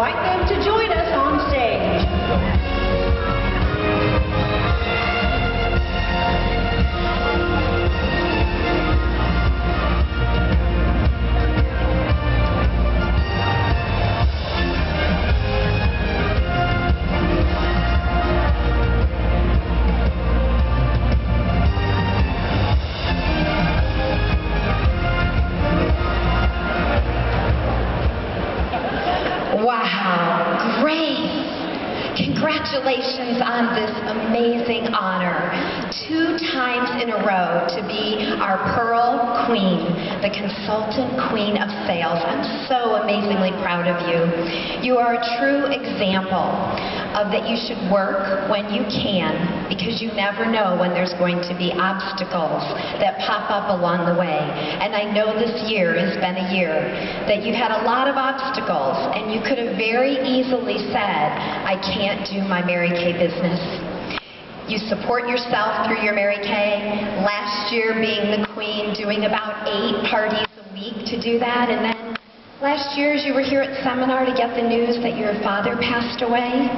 invite them to join us on stage. Wow, Grace! Congratulations on this amazing honor. 2 times in a row to be our Pearl Queen, the Consultant Queen of Sales. I'm so amazingly proud of you. You are a true example of that you should work when you can, because you never know when there's going to be obstacles that pop up along the way. And I know this year has been a year that you've had a lot of obstacles, and you could have very easily said, I can't do my Mary Kay business. You support yourself through your Mary Kay. Last year, being the queen, doing about 8 parties a week to do that, and then last year, as you were here at seminar to get the news that your father passed away,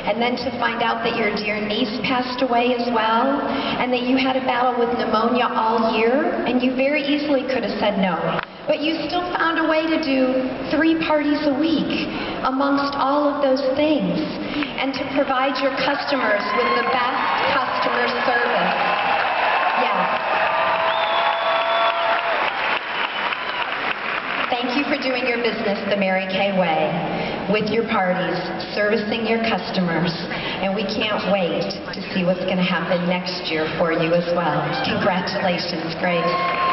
and then to find out that your dear niece passed away as well, and that you had a battle with pneumonia all year, and you very easily could have said no. But you still found a way to do 3 parties a week amongst all of those things, and to provide your customers with the best customer service. Yes. Thank you for doing your business the Mary Kay way, with your parties, servicing your customers, and we can't wait to see what's going to happen next year for you as well. Congratulations, Grace.